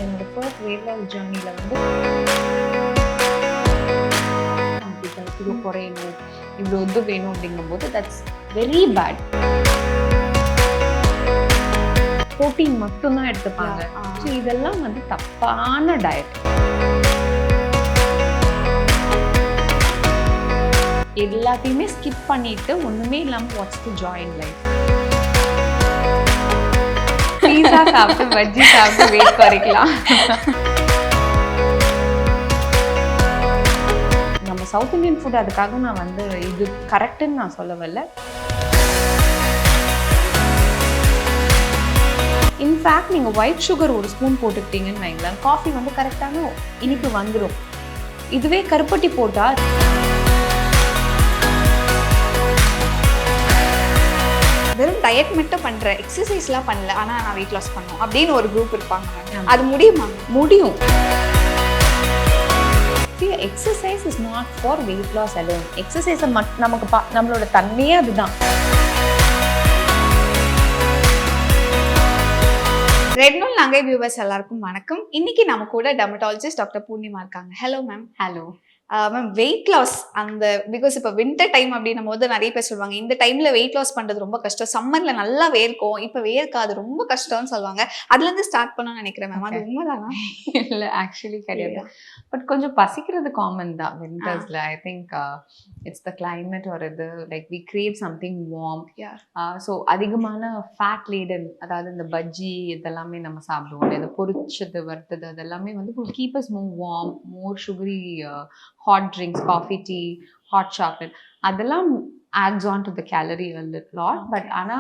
என்னோட first weight loss ஜர்னியில் வந்து நமக்கு இத்தனை கிலோ குறையணும், இவ்வளோ இது வேணும் அப்படிங்கும்போது தட்ஸ் வெரி பேட். ப்ரோட்டீன் மட்டும்தான் எடுத்துப்பாங்க. ஸோ இதெல்லாம் வந்து தப்பான டயட். எல்லாத்தையுமே ஸ்கிப் பண்ணிட்டு ஒண்ணுமே இல்லாம watch the joy in life. Pizza சாப்பிட்டு பஜ்ஜி சாப்பிட்டு வெயிட் குறைக்கலாம். நம்ம சவுத் இந்தியன் ஃபுட் அதுக்காக நான் வந்து இது கரெக்டுன்னு நான் சொல்ல வரல. இன்ஃபேக்ட் நீங்கள் ஒயிட் சுகர் ஒரு ஸ்பூன் போட்டுக்கிட்டீங்கன்னு வைங்களேன், காஃபி வந்து கரெக்டான இனிப்பு வந்துடும். இதுவே கருப்பட்டி போட்டால் வெறும் டயட் மட்டும் பண்ணுறேன், எக்ஸசைஸ்லாம் பண்ணல, ஆனால் நான் வெயிட் லாஸ் பண்ணணும் அப்படின்னு ஒரு குரூப் இருப்பாங்க. அது முடியுமா? முடியும். Exercise is not for weight loss alone. எக்ஸசைஸை நமக்கு நம்மளோட தன்மையே அதுதான். ரெட் நூல் நங்கை வியூவர்ஸ் எல்லாருக்கும் வணக்கம். இன்னைக்கு நம்ம கூட டெர்மட்டாலஜிஸ்ட் டாக்டர் பூர்ணிமா இருக்காங்க. Hello ma'am. Hello ma'am. Weight loss அந்த பிகாஸ் இப்போ வின்டர் டைம் அப்படின்னும் போது நிறைய பேர் சொல்லுவாங்க இந்த டைம்ல வெயிட் லாஸ் பண்றது ரொம்ப கஷ்டம், சம்மர்ல நல்லா வேர்க்கும், இப்போ வேர்க்காது, ரொம்ப கஷ்டம்னு சொல்லுவாங்க. அதுல இருந்து ஸ்டார்ட் பண்ணணும்னு நினைக்கிறேன் மேம். அது உண்மைதானா? இல்லை, ஆக்சுவலி கிடையாது. பட் கொஞ்சம் பசிக்கிறது காமன் தான் வின்டர்ஸ்ல. I think it's the climate ஒரு இது like we create something warm. So அதிகமான ஃபேட் லேடன், அதாவது இந்த பஜ்ஜி இதெல்லாமே நம்ம சாப்பிடுவோம், இந்த பொரிச்சது வறுத்தது அதெல்லாமே வந்து கீப் அஸ் மோர் வார்ம், மோர் sugary hot drinks, coffee, tea, hot chocolate, அதெல்லாம் adds on to the calorie a lot. But ஆனா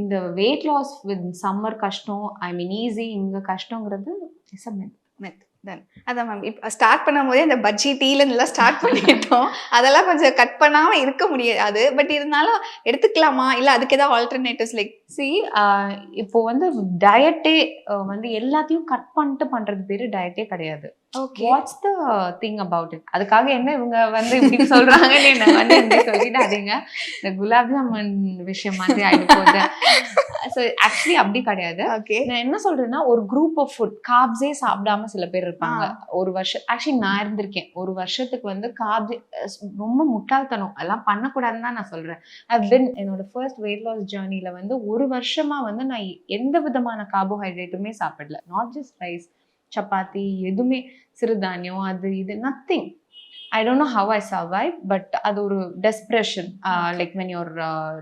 இந்த weight loss with summer கஷ்டம், I mean easy, இங்க கஷ்டங்கிறது is a myth. அதான் மேம், இப்போ ஸ்டார்ட் பண்ணும் போதே இந்த பஜ்ஜி டீலன்னுலாம் ஸ்டார்ட் பண்ணிட்டோம். அதெல்லாம் கொஞ்சம் கட் பண்ணாமல் இருக்க முடியாது. பட் இருந்தாலும் எடுத்துக்கலாமா, இல்லை அதுக்கு ஏதாவது ஆல்டர்னேட்டிவ்ஸ் லைக் இப்போ வந்து டயட்டே வந்து எல்லாத்தையும் கட் பண்ணிட்டு பண்றது பேரு டயட்டே கிடையாது. What's the thing about it? அதுக்காக என்ன இவங்க வந்து இப்படி சொல்றாங்கன்னு என்ன வந்து எப்படி சொல்லிடாதீங்க. இந்த குலாப் ஜாமுன் விஷயம் மாதிரி ஆயிட்டு போகுது. ஸோ ஆக்சுவலி அப்படி கிடையாது. நான் என்ன சொல்றேன்னா, ஒரு குரூப் ஆஃப் ஃபுட் கார்ப்ஸே சாப்பிடாம சில பேர் இருப்பாங்க. ஒரு வருஷம் ஆக்சுவலி நான் இருந்திருக்கேன். ஒரு வருஷத்துக்கு வந்து கார்ப்ஸ் ரொம்ப முட்டாள்தனம், எல்லாம் பண்ணக்கூடாதுன்னு தான் நான் சொல்றேன். ஐவ் பின் என்னோட ஃபர்ஸ்ட் வெயிட் லாஸ் ஜேர்னில வந்து ஒரு வருஷமா வந்து நான் எந்த விதமான கார்போஹைட்ரேட்டுமே சாப்பிடல. நாட் ஜஸ்ட் ரைஸ், சப்பாத்தி, எதுவுமே சிறுதானியம், அது இது nothing. I don't know how I survive. But அது ஒரு டெஸ்பிரேஷன். லைக் வென் யூர்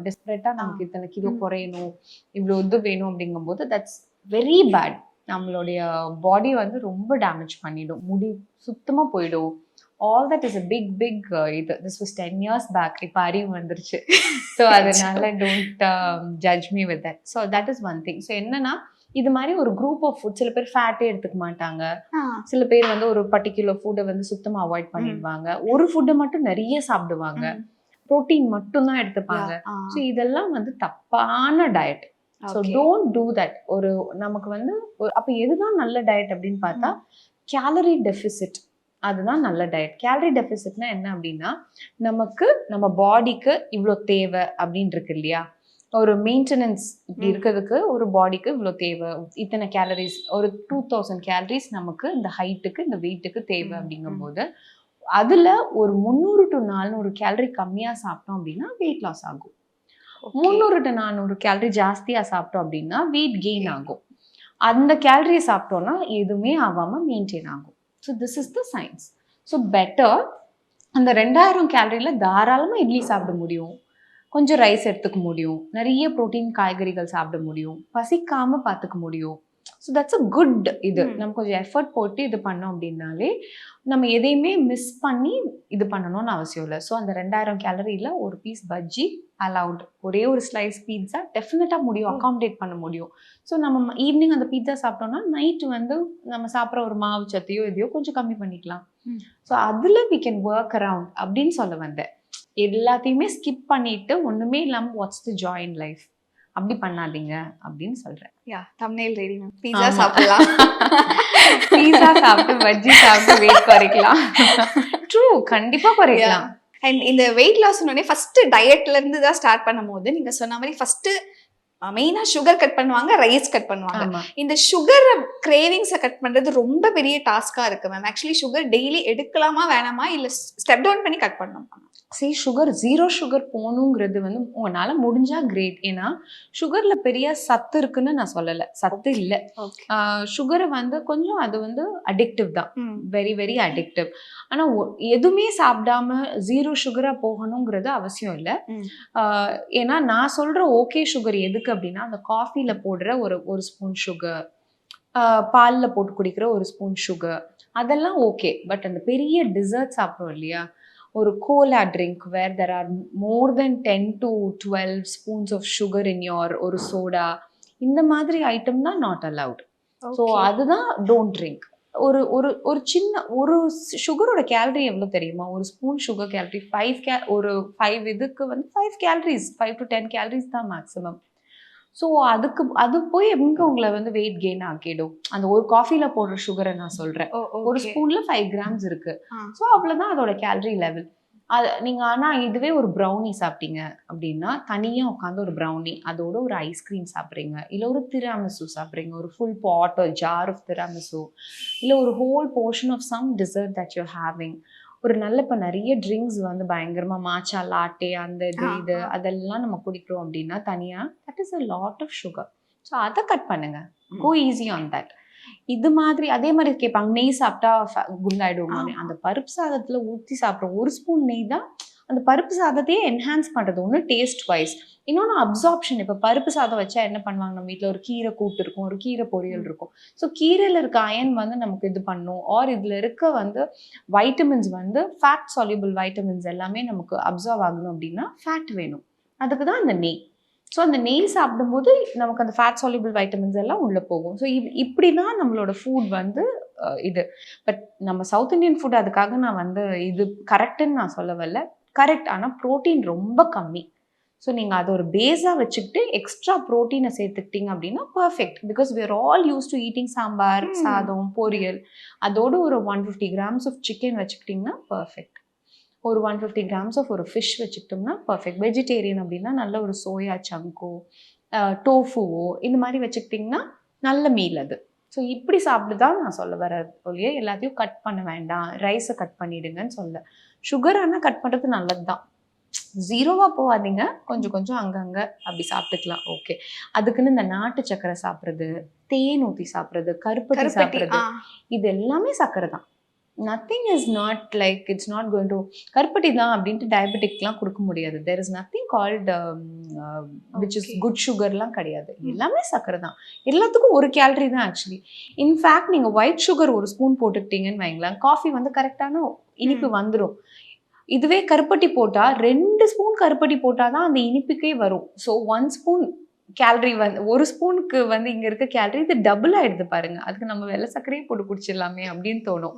டெஸ்பரேட்டா நமக்கு இத்தனை கிலோ குறையணும், இவ்வளோ இது வேணும் அப்படிங்கும்போது தட்ஸ் வெரி பேட். நம்மளுடைய பாடி வந்து ரொம்ப டேமேஜ் பண்ணிடும், முடி சுத்தமாக போயிடும். All that is a big இது. This was 10 years back. இப்போ அறிவு வந்துருச்சு. ஸோ அதனால don't judge me with that. So that is one thing. So என்னன்னா, இது மாதிரி ஒரு குரூப் ஆஃப் ஃபுட், சில பேர் ஃபேட்டே எடுத்துக்க மாட்டாங்க, சில பேர் வந்து ஒரு பர்டிகுலர் ஃபுட்டை வந்து சுத்தமா அவாய்ட் பண்ணிடுவாங்க, ஒரு ஃபுட்டை மட்டும் நிறைய சாப்பிடுவாங்க, ப்ரோட்டீன் மட்டும்தான் எடுத்துப்பாங்க. ஸோ இதெல்லாம் வந்து தப்பான diet. So don't do that. ஒரு நமக்கு வந்து அப்போ எதுதான் நல்ல டயட் அப்படின்னு பார்த்தா, கேலரி டெஃபிசிட், அதுதான் நல்ல டயட். கேலரி டெஃபிசிட்னா என்ன அப்படின்னா, நமக்கு நம்ம பாடிக்கு இவ்வளோ தேவை அப்படின்னு இருக்கு இல்லையா, ஒரு மெயின்டெனன்ஸ் இப்படி இருக்கிறதுக்கு ஒரு பாடிக்கு இவ்வளோ தேவை, இத்தனை கேலரிஸ், ஒரு 2000 கேலரிஸ் நமக்கு இந்த ஹைட்டுக்கு இந்த வெயிட்டுக்கு தேவை அப்படிங்கும்போது அதில் ஒரு 300 to 400 கேலரி கம்மியாக சாப்பிட்டோம் அப்படின்னா வெயிட் லாஸ் ஆகும். 300 to 400 கேலரி ஜாஸ்தியாக சாப்பிட்டோம் அப்படின்னா வெயிட் கெயின் ஆகும். அந்த கேலரியை சாப்பிட்டோம்னா எதுவுமே ஆகாமல் மெயின்டைன் ஆகும். So this is the science. So better அந்த 2000 கேலரியில் தாராளமாக இட்லி சாப்பிட முடியும், கொஞ்சம் ரைஸ் எடுத்துக்க முடியும், நிறைய ப்ரோட்டீன் காய்கறிகள் சாப்பிட முடியும், பசிக்காம பார்த்துக்க முடியும். ஸோ தட்ஸ் அ குட் இது. நம்ம கொஞ்சம் எஃபர்ட் போட்டு இது பண்ணோம் அப்படின்னாலே நம்ம எதையுமே மிஸ் பண்ணி இது பண்ணணும்னு அவசியம் இல்லை. ஸோ அந்த 2000 கேலரியில் ஒரு பீஸ் பஜ்ஜி அலவுட், ஒரே ஒரு ஸ்லைஸ் பீட்சா டெஃபினட்டாக முடியும், அகாமடேட் பண்ண முடியும். ஸோ நம்ம ஈவினிங் அந்த பீட்சா சாப்பிட்டோம்னா நைட்டு வந்து நம்ம சாப்பிட்ற ஒரு மாவு சத்தையோ எதையோ கொஞ்சம் கம்மி பண்ணிக்கலாம். ஸோ அதில் வி கேன் ஒர்க் அரவுண்ட் அப்படின்னு சொல்ல வந்தேன். எல்லாத்தையுமே ஸ்கிப் பண்ணிட்டு ஒண்ணுமே இல்லாம what's the joy in life அப்படி பண்ணாதீங்க அப்படின்னு சொல்றேன். Thumbnail ready ma'am. பீஸா சாப்பிடலாம், பீஸா சாப்பிட்டு பஜ்ஜி சாப்பிட்டு வெயிட் குறைக்கலாம். ட்ரூ, கண்டிப்பா குறைக்கலாம். அண்ட் இந்த வெயிட் லாஸ் ஃபர்ஸ்ட் டயட்ல இருந்து தான் ஸ்டார்ட் பண்ணும் போது நீங்க சொன்ன மாதிரி ஃபர்ஸ்ட் மெயினா சுகர் கட் பண்ணுவாங்க, ரைஸ் கட் பண்ணுவாங்க. ஆமா. இந்த சுகர் கிரேவிங்ஸை கட் பண்றது ரொம்ப பெரிய டாஸ்கா இருக்கு மேம். ஆக்சுவலி சுகர் டெய்லி எடுக்கலாமா வேணாமா, இல்ல ஸ்டெப் டவுன் பண்ணி கட் பண்ணணுமா? சுகர் 0 சுகர் போகணுங்கிறது வந்து உங்களால முடிஞ்சா கிரேட். ஏன்னா சுகர்ல பெரிய சத்து இருக்குன்னு நான் சொல்லலை, சத்து இல்லை. சுகரை வந்து கொஞ்சம் அது வந்து அடிக்டிவ் தான், வெரி வெரி அடிக்டிவ். ஆனா எதுவுமே சாப்பிடாம 0 சுகரா போகணுங்கிறது அவசியம் இல்லை. ஏன்னா நான் சொல்ற ஓகே சுகர் எதுக்கு அப்படின்னா, அந்த காஃபில போடுற ஒரு ஸ்பூன் சுகர், பால்ல போட்டு குடிக்கிற ஒரு ஸ்பூன் சுகர், அதெல்லாம் ஓகே. பட் அந்த பெரிய டிசர்ட் சாப்பிட்றோம் இல்லையா, ஒரு cola drink where there are more than 10 to 12 spoons of sugar in your ஒரு சோடா, இந்த மாதிரி ஐட்டம் தான் நாட் அலவுட். ஸோ அதுதான் டோன்ட் ட்ரிங்க். ஒரு ஒரு ஒரு சின்ன ஒரு சுகரோட கேலரி எவ்வளோ தெரியுமா? ஒரு ஸ்பூன் சுகர் கேலரி 5 இதுக்கு வந்து 5 கேலரிஸ், 5 to 10 கேலரிஸ் தான் மேக்ஸிமம். ஸோ அது போய் எங்க உங்களை வந்து வெயிட் கெயின் ஆக்கிடும். அந்த ஒரு காஃபில போடுற சுகரை நான் சொல்றேன். ஒரு ஸ்பூன்ல 5 கிராம்ஸ் இருக்கு. ஸோ அவ்வளவுதான் அதோட கேலரி லெவல். அது நீங்க ஆனா இதுவே ஒரு ப்ரௌனி சாப்பிட்டீங்க அப்படின்னா, தனியா உட்காந்து ஒரு ப்ரௌனி, அதோட ஒரு ஐஸ்கிரீம் சாப்பிட்றீங்க, இல்லை ஒரு திராமிசு சாப்பிட்றீங்க, ஒரு ஃபுல் பாட் ஒரு ஜார் ஆஃப் திராமிசு, இல்லை ஒரு whole portion of some dessert that you having, ஒரு நல்ல இப்போ நிறைய ட்ரிங்க்ஸ் வந்து பயங்கரமா மாச்சா லாட்டே அந்த இது அதெல்லாம் நம்ம குடிக்கிறோம் அப்படின்னா தனியா, that is a lot of sugar. So அதை கட் பண்ணுங்க, கோ ஈஸி ஆன் தட். இது மாதிரி அதே மாதிரி கேட்பாங்க, நெய் சாப்பிட்டா குண்டாயிடுவோம். அந்த பருப்பு சாதத்துல ஊற்றி சாப்பிட்றோம் ஒரு ஸ்பூன் நெய் தான் அந்த பருப்பு சாதத்தையே என்ஹான்ஸ் பண்றது. ஒன்று டேஸ்ட் வைஸ், இன்னொன்று அப்சார்ப்ஷன். இப்போ பருப்பு சாதம் வச்சா என்ன பண்ணுவாங்க, நம்ம வீட்டில் ஒரு கீரை கூட்டு இருக்கும், ஒரு கீரை பொரியல் இருக்கும். ஸோ கீரையில் இருக்க அயன் வந்து நமக்கு இது பண்ணும், ஆர் இதில் இருக்க வந்து வைட்டமின்ஸ் வந்து ஃபேட் சால்யூபிள் வைட்டமின்ஸ் எல்லாமே நமக்கு அப்சார்வ் ஆகணும் அப்படின்னா ஃபேட் வேணும். அதுக்கு தான் அந்த நெய். ஸோ அந்த நெய் சாப்பிடும்போது நமக்கு அந்த ஃபேட் சால்யூபிள் வைட்டமின்ஸ் எல்லாம் உள்ளே போகும். ஸோ இப்படி தான் நம்மளோட ஃபுட் வந்து இது. பட் நம்ம சவுத் இந்தியன் ஃபுட் அதுக்காக நான் வந்து இது கரெக்டுன்னு நான் சொல்ல வரல, கரெக்ட். ஆனால் ப்ரோட்டீன் ரொம்ப கம்மி. ஸோ நீங்கள் அதை ஒரு பேஸாக வச்சுக்கிட்டு எக்ஸ்ட்ரா ப்ரோட்டீனை சேர்த்துக்கிட்டீங்க அப்படின்னா perfect. Because we are all used to eating sambar, சாதம், பொரியல், அதோடு ஒரு 150 grams ஆஃப் சிக்கன் வச்சுக்கிட்டிங்கன்னா பர்ஃபெக்ட். ஒரு 150 grams ஆஃப் ஒரு ஃபிஷ் வச்சுக்கிட்டோம்னா பர்ஃபெக்ட். வெஜிடேரியன் அப்படின்னா நல்ல ஒரு சோயா சங்கோ, டோஃபுவோ இந்த மாதிரி வச்சுக்கிட்டிங்கன்னா நல்ல மீல் அது. ஸோ இப்படி சாப்பிட்டுதான் நான் சொல்ல வர ஒழிய எல்லாத்தையும் கட் பண்ண வேண்டாம், ரைஸை கட் பண்ணிடுங்கன்னு சொல்ல. சுகர் ஆனால் கட் பண்ணுறது நல்லது தான், 0வா போகாதீங்க, கொஞ்சம் கொஞ்சம் அங்கங்கே அப்படி சாப்பிட்டுக்கலாம். ஓகே. அதுக்குன்னு இந்த நாட்டு சக்கரை சாப்பிட்றது, தேன் ஊற்றி சாப்பிட்றது, கருப்பட்டி சாப்பிட்றது, இது எல்லாமே சக்கரை தான். Nothing is not like it's not going to கருப்பட்டி தான் அப்படின்ட்டு டயபெட்டிக்லாம் கொடுக்க முடியாது. There is nothing called which is good சுகர்லாம் கிடையாது, எல்லாமே சக்கரை தான். எல்லாத்துக்கும் ஒரு கேலரி தான் ஆக்சுவலி. இன்ஃபேக்ட் நீங்கள் ஒயிட் சுகர் ஒரு ஸ்பூன் போட்டுக்கிட்டீங்கன்னு வைங்களேன், காஃபி வந்து கரெக்டான இனிப்பு வந்துடும். இதுவே கருப்பட்டி போட்டால் 2 ஸ்பூன் கருப்பட்டி போட்டால் தான் அந்த இனிப்புக்கே வரும். ஸோ 1 ஸ்பூன் கேலரி வந்து ஒரு ஸ்பூனுக்கு வந்து இங்கே இருக்க கேலரி இது டபுள் ஆகிடுது பாருங்க. அதுக்கு நம்ம வெள்ளை சர்க்கரையே போட்டு குடிச்சிடலாமே அப்படின்னு தோணும்.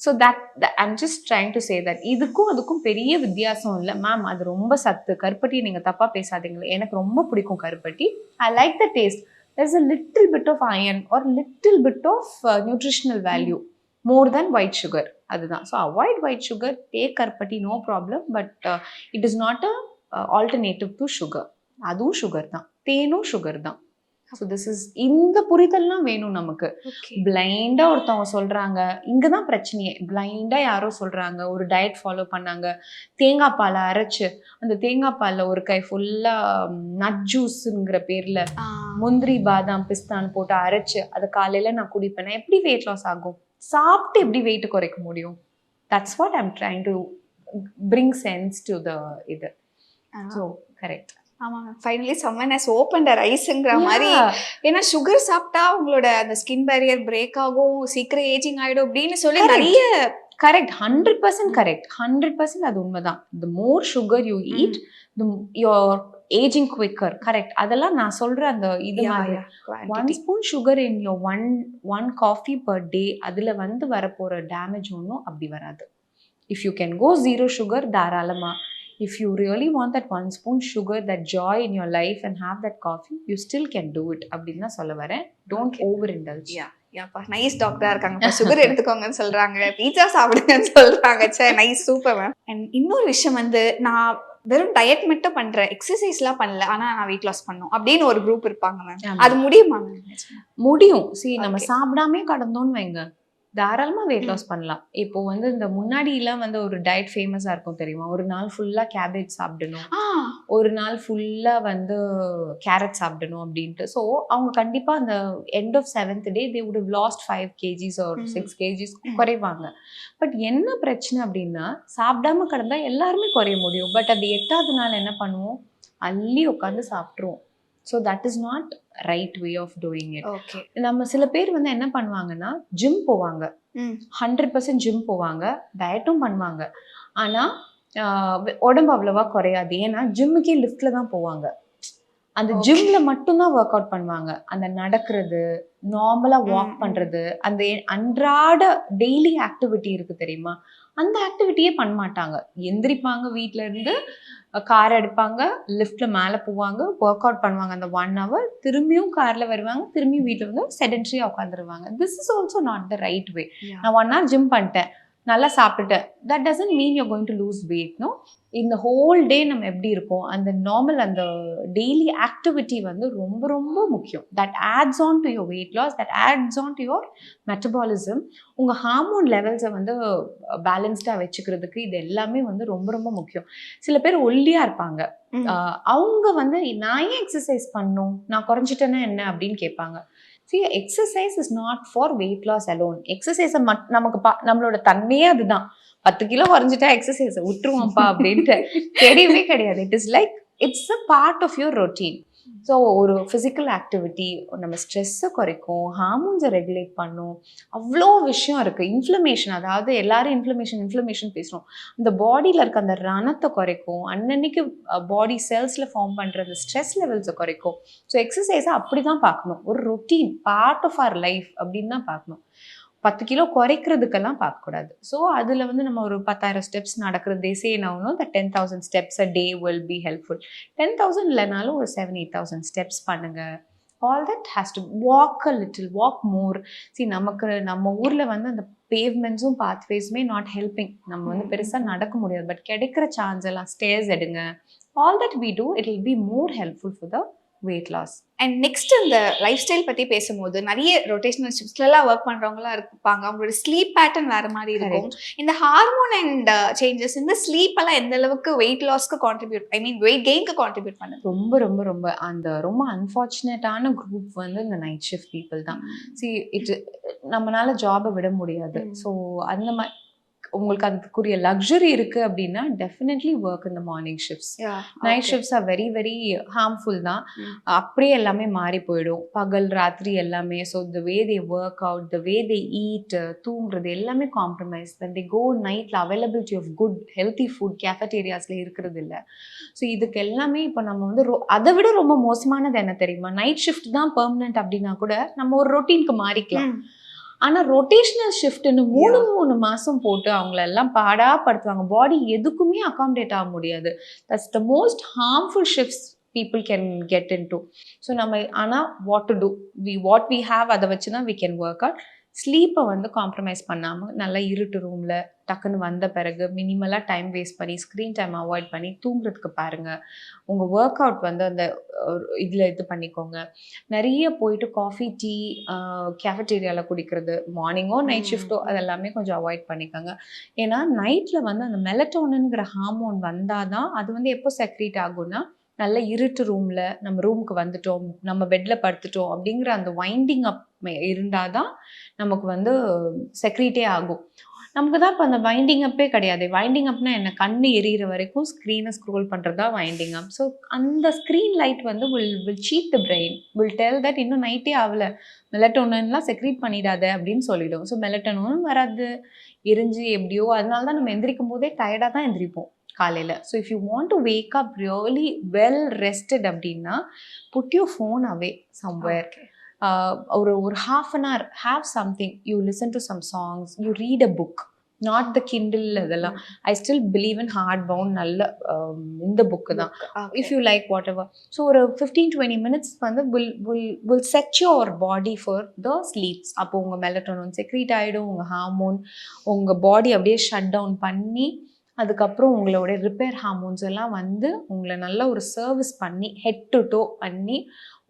So I'm just trying to say that இதுக்கும் அதுக்கும் பெரிய வித்தியாசம் இல்லை மேம். அது ரொம்ப சத்து. கருப்பட்டியை நீங்கள் தப்பாக பேசாதீங்களே, எனக்கு ரொம்ப பிடிக்கும் கருப்பட்டி. I like the taste. there's a little bit of iron or little bit of nutritional value more than white sugar. அதுதான். So avoid white sugar, take karuppatti, no problem. But it is not a alternative to sugar. அதுவும் sugar தான், தேனும் sugar தான். So this is இந்த புரிதல்லாம் வேணும் நமக்கு. பிளைண்டா ஒருத்தவங்க சொல்றாங்க, இங்கதான் பிரச்சனையே. பிளைண்டா யாரோ சொல்றாங்க, ஒரு டயட் ஃபாலோ பண்ணாங்க, தேங்காய் பாலை அரைச்சு அந்த தேங்காய் பால்ல ஒரு கை ஃபுல்லா நட் ஜூஸ்ங்கிற பேர்ல முந்திரி, பாதாம், பிஸ்தான்னு போட்டு அரைச்சு அதை காலையில நான் குடிப்பேன். எப்படி வெயிட் லாஸ் ஆகும்? சாப்பிட்டு எப்படி வெயிட் குறைக்க முடியும்? That's what I'm trying to bring sense to the இது. So correct. ஆமாம் ma'am. Finally someone has opened a ரைஸ்ங்கிற மாதிரி. ஏன்னா சுகர் சாப்பிட்டா உங்களோட அந்த ஸ்கின் பேரியர் பிரேக் ஆகும், சீக்கிரம் ஏஜிங் ஆகிடும் அப்படின்னு சொல்லி நிறைய கரெக்ட். 100% கரெக்ட். 100% அது உண்மைதான். The more sugar you eat, your ageing quicker. Correct. அதெல்லாம் நான் சொல்ற அந்த இது மாதிரி 1 spoon sugar in your one coffee per day, அதில் வந்து வரப்போகிற டேமேஜ் ஒன்றும் அப்படி வராது. If you can go 0 sugar, தாராளமாக. If you really want that 1 spoon sugar, that joy in your life and have that coffee, you still can do it. அப்படின்னா சொல்ல வரேன். Don't overindulge. யாப்பா நைஸ் டாக்டரா இருக்காங்க. சுகர் எடுத்துக்கோங்கன்னு சொல்றாங்க, பீட்சா சாப்பிடுங்கன்னு சொல்றாங்க. சே nice, super ma'am. And இன்னொரு விஷயம் வந்து நான் வெறும் டயட் மட்டும் பண்றேன், எக்ஸசைஸ்லாம் பண்ணல, ஆனா நான் வெயிட் லாஸ் பண்ணணும் அப்படின்னு ஒரு குரூப் இருப்பாங்க மேம். ஆமா. அது முடியுமா மேம்? முடியும். நம்ம Okay. சாப்பிடாமே கடந்தோம்னு வைங்க, தாராளமா வெயிட் லாஸ் பண்ணலாம். இப்போ வந்து இந்த முன்னாடிலாம் வந்து ஒரு டயட் ஃபேமஸா இருக்கும் தெரியுமா? ஒரு நாள் ஃபுல்லா கேபேஜ் சாப்பிடணும், ஆ ஒரு நாள் ஃபுல்லா வந்து கேரட் சாப்பிடணும் அப்படின்ட்டு. ஸோ அவங்க கண்டிப்பா அந்த end of 7th day they would have lost 5 kgs or 6 kgs குறைவாங்க. பட் என்ன பிரச்சனை அப்படின்னா, சாப்பிடாம கிடந்தா எல்லாருமே குறைய முடியும். பட் அது 8வது நாள் என்ன பண்ணுவோம்? அள்ளி உட்காந்து சாப்பிட்ருவோம். So that is not right way of doing it. Okay. நம்ம சில பேர் வந்து என்ன பண்ணுவாங்கன்னா, ஜிம் போவாங்க, ம் 100% ஜிம் போவாங்க, டயட்டும் பண்ணுவாங்க. ஆனா உடம்பு அவ்வளவா குறையாது. ஏன்னா ஜிம்முக்கே லிஃப்ட்ல தான் போவாங்க. அந்த Okay. ஜிம்ல மட்டும்தான் ஒர்க் அவுட் பண்ணுவாங்க. அந்த நடக்கிறது, நார்மலா வாக் பண்றது, அந்த அன்றாட டெய்லி ஆக்டிவிட்டி இருக்கு தெரியுமா? அந்த ஆக்டிவிட்டியே பண்ண மாட்டாங்க. எந்திரிப்பாங்க வீட்ல இருந்து, கார் எடுப்பாங்க, லிஃப்ட்ல மேல போவாங்க, ஒர்க் அவுட் பண்ணுவாங்க அந்த 1 hour, திரும்பியும் கார்ல வருவாங்க, திரும்பியும் வீட்ல வந்து செடென்டரியா உட்காந்துருவாங்க. This is also not the right way. Yeah. நான் 1 hour ஜிம் பண்ணிட்டேன், நல்லா சாப்பிட்டுட்டேன், that doesn't mean you are going to lose weight. No, இந்த ஹோல் டே நம்ம எப்படி இருக்கோம், அந்த நார்மல் அந்த டெய்லி ஆக்டிவிட்டி வந்து ரொம்ப ரொம்ப முக்கியம். That adds on to your weight loss, that adds on to your metabolism. உங்கள் ஹார்மோன் லெவல்ஸை வந்து பேலன்ஸ்டாக வச்சுக்கிறதுக்கு இது எல்லாமே வந்து ரொம்ப ரொம்ப முக்கியம். சில பேர் ஒல்லியாக இருப்பாங்க, அவங்க வந்து நான் ஏன் எக்ஸசைஸ் பண்ணணும், நான் குறைஞ்சிட்டேன்னா என்ன அப்படின்னு கேட்பாங்க. See, exercise is not for weight loss alone. Exercise நமக்கு நம்மளோட தன்மையே அதுதான். 10 கிலோ குறைஞ்சிட்டா எக்ஸசைஸை விட்டுருவோம்ப்பா அப்படின்ட்டு கிடையவே கிடையாது. It is like it's a part of your routine. So ஒரு ஃபிசிக்கல் ஆக்டிவிட்டி நம்ம ஸ்ட்ரெஸ்ஸை குறைக்கும், ஹார்மோன்ஸை ரெகுலேட் பண்ணும், அவ்வளோ விஷயம் இருக்குது. இன்ஃப்ளமேஷன், அதாவது எல்லாரும் இன்ஃப்ளமேஷன் பேசுகிறோம், இந்த பாடியில் இருக்க அந்த ரணத்தை குறைக்கும், அன்னன்னைக்கு பாடி செல்ஸில் ஃபார்ம் பண்ணுற அந்த ஸ்ட்ரெஸ் லெவல்ஸை குறைக்கும். ஸோ எக்ஸசைஸை அப்படி தான் பார்க்கணும், ஒரு routine part of our life அப்படின்னு தான் பார்க்கணும். 10 கிலோ குறைக்கிறதுக்கெல்லாம் பார்க்கக்கூடாது. ஸோ அதில் வந்து நம்ம ஒரு 10,000 ஸ்டெப்ஸ் நடக்கிறது, they say now no that 10,000 steps a day will be helpful. 10,000 இல்லைனாலும் ஒரு 7,000-8,000 ஸ்டெப்ஸ் பண்ணுங்க. All that has to walk a little, walk more. நம்ம ஊரில் வந்து அந்த பேவ்மெண்ட்ஸும் பாத்வேஸுமே நாட் ஹெல்பிங். நம்ம வந்து பெருசாக நடக்க முடியாது. பட் கிடைக்கிற சான்ஸ் எல்லாம் ஸ்டேர்ஸ் எடுங்க. All that we do, it will be more helpful for the weight loss. And next இந்த லைஃப் ஸ்டைல் பத்தி பேசும்போது நிறைய ரொட்டேஷனல் ஷிஃப்ட்லாம் ஒர்க் பண்றவங்களா இருப்பாங்க. அவங்களோட ஸ்லீப் பேட்டர்ன் வேற மாதிரி இருக்கும். இந்த ஹார்மோன் அண்ட் சேஞ்சஸ், இந்த ஸ்லீப் எல்லாம் எந்த அளவுக்கு வெயிட் லாஸ்க்கு கான்ட்ரிபியூட், ஐ மீன் வெயிட் கெயின்க்கு கான்ட்ரிபியூட் பண்ணுது? ரொம்ப ரொம்ப ரொம்ப அந்த ரொம்ப அன்ஃபார்ச்சுனேட்டான குரூப் வந்து இந்த நைட் ஷிஃப்ட் பீப்புள் தான். நம்மளால ஜாபை விட முடியாது. ஸோ அந்த மாதிரி உங்களுக்கு அதுக்குரிய லக்ஸரி இருக்கு அப்படின்னா டெஃபினெட்லி ஒர்க் இந்த morning shifts. Night shifts are very very harmful தான். அப்படியே எல்லாமே மாறி போயிடும், பகல் ராத்திரி எல்லாமே. So the way they work out, the way they eat, தூங்குறது எல்லாமே காம்ப்ரமைஸ். when they go நைட்ல availability of good healthy food கேஃபட்டேரியாஸ்ல இருக்கிறது இல்லை. ஸோ இதுக்கு எல்லாமே இப்போ நம்ம வந்து அதை விட ரொம்ப மோசமானது என்ன தெரியுமா, நைட் ஷிஃப்ட் தான் பெர்மனன்ட் அப்படின்னா கூட நம்ம ஒரு ரொட்டீனுக்கு மாறிக்கலாம். ஆனால் ரொட்டேஷனல் ஷிஃப்ட்னு 3 மாதம் போட்டு அவங்களெல்லாம் பாடாப்படுத்துவாங்க. பாடி எதுக்குமே அகாமடேட் ஆக முடியாது. That's the most harmful shifts people can get into. So நம்ம ஆனால் what we have அதை வச்சு தான் we can work out. ஸ்லீப்பை வந்து காம்ப்ரமைஸ் பண்ணாமல் நல்லா இருட்டு ரூமில் டக்குன்னு வந்த பிறகு மினிமலாக டைம் வேஸ்ட் பண்ணி ஸ்க்ரீன் டைம் அவாய்ட் பண்ணி தூங்குறதுக்கு பாருங்கள். உங்கள் ஒர்க் அவுட் வந்து அந்த இதில் இது பண்ணிக்கோங்க. நிறைய போயிட்டு காஃபி டீ கேஃபட்டேரியாவில் குடிக்கிறது, மார்னிங்கோ நைட் ஷிஃப்ட்டோ அதெல்லாமே கொஞ்சம் அவாய்ட் பண்ணிக்கோங்க. ஏன்னா நைட்டில் வந்து அந்த மெலட்டோனின்ங்கிற ஹார்மோன் வந்தால் தான் அது வந்து எப்போ செக்ரீட் ஆகும்னா, நல்ல இருட்டு ரூமில் நம்ம ரூமுக்கு வந்துட்டோம், நம்ம பெட்டில் படுத்துட்டோம் அப்படிங்கிற அந்த வைண்டிங் அப் இருந்தால் தான் நமக்கு வந்து செக்ரீட்டே ஆகும். நமக்கு தான் இப்போ அந்த வைண்டிங் அப்பே கிடையாது. வைண்டிங் அப்னா என்ன, கண்ணு எரியிற வரைக்கும் ஸ்க்ரீனை ஸ்க்ரோல் பண்ணுறது தான் வைண்டிங் அப். ஸோ அந்த ஸ்க்ரீன் லைட் வந்து will cheat the brain, will tell that இன்னும் நைட்டே ஆகலை, மெலட்டோனின்லாம் செக்ரீட் பண்ணிடாத அப்படின்னு சொல்லிடும். ஸோ மெலட்டோனும் வராது, எரிஞ்சு எப்படியோ. அதனால தான் நம்ம எந்திரிக்கும் போதே டயர்டாக தான் எந்திரிப்போம் காலையில். So if you want to wake up really well rested அப்படின்னா put your phone away somewhere. ஒரு half an hour have something, you listen to some songs, you read a book, not the Kindle அதெல்லாம். I still believe in hardbound நல்ல இந்த book தான். If you like whatever. So ஒரு 15-20 minutes வந்து will set your body for the sleeps. அப்போ உங்கள் melatonin secrete ஆகிடும், உங்கள் ஹார்மோன் உங்கள் பாடி அப்படியே ஷட் டவுன் பண்ணி அதுக்கப்புறம் உங்களோட ரிப்பேர் ஹார்மோன்ஸ் எல்லாம் வந்து உங்களை நல்ல ஒரு சர்வீஸ் பண்ணி ஹெட் டு டோ பண்ணி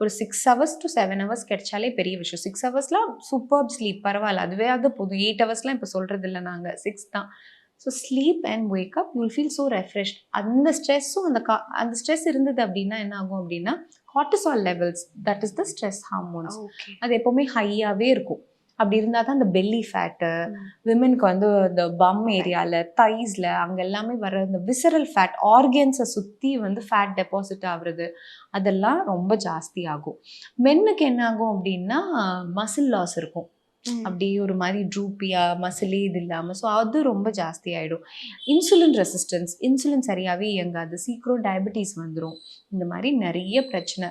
ஒரு 6 hours to 7 hours கிடைச்சாலே பெரிய விஷயம். 6 ஹவர்ஸ்லாம் சூப்பர் ஸ்லீப் பரவாயில்ல, அதுவே அது போதும். 8 ஹவர்ஸ்லாம் இப்போ சொல்கிறது இல்லை, நாங்கள் 6 தான். So sleep and wake up, you will feel so refreshed. அந்த ஸ்ட்ரெஸ்ஸும் அந்த ஸ்ட்ரெஸ் இருந்தது அப்படின்னா என்ன ஆகும் அப்படின்னா, cortisol levels, that is the stress hormones, அது எப்போவுமே ஹையாகவே இருக்கும். அப்படி இருந்தால் தான் அந்த பெல்லி ஃபேட்டு, விமென்க்கு வந்து இந்த பம் ஏரியாவில், தைஸில், அங்கே எல்லாமே வர இந்த விசரல் ஃபேட், ஆர்கன்ஸை சுற்றி வந்து ஃபேட் டெபாசிட் ஆகுறது, அதெல்லாம் ரொம்ப ஜாஸ்தி ஆகும். மென்னுக்கு என்ன ஆகும் அப்படின்னா, மசில் லாஸ் இருக்கும். அப்படியே ஒரு மாதிரி ட்ரூப்பியா, மசிலே இது இல்லாமல். ஸோ அது ரொம்ப ஜாஸ்தி ஆகிடும். இன்சுலின் ரெசிஸ்டன்ஸ், இன்சுலின் சரியாகவே இயங்காது, சீக்கிரம் டயபெட்டிஸ் வந்துடும். இந்த மாதிரி நிறைய பிரச்சனை.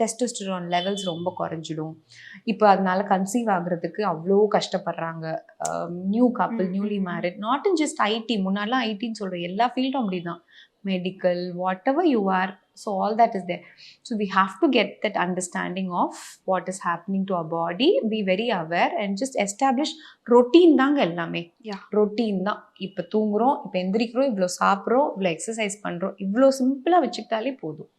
டெஸ்டோஸ்டெரான் லெவல்ஸ் ரொம்ப குறைஞ்சிடும். இப்போ அதனால கன்சீவ் ஆகுறதுக்கு அவ்வளோ கஷ்டப்படுறாங்க new couple, newly married. Not in just IT, முன்னாலாம் ஐடின்னு சொல்கிற எல்லா ஃபீல்டும் அப்படி தான், medical, whatever you are, so all that is there. So we have to get that understanding of what is happening to our body, be very aware and just establish routine தாங்க எல்லாமே. routine தான். இப்போ தூங்குறோம், இப்போ எந்திரிக்கிறோம், இவ்வளோ சாப்பிட்றோம், இவ்வளோ exercise பண்ணுறோம், இவ்வளோ சிம்பிளாக வச்சுக்கிட்டாலே போதும்.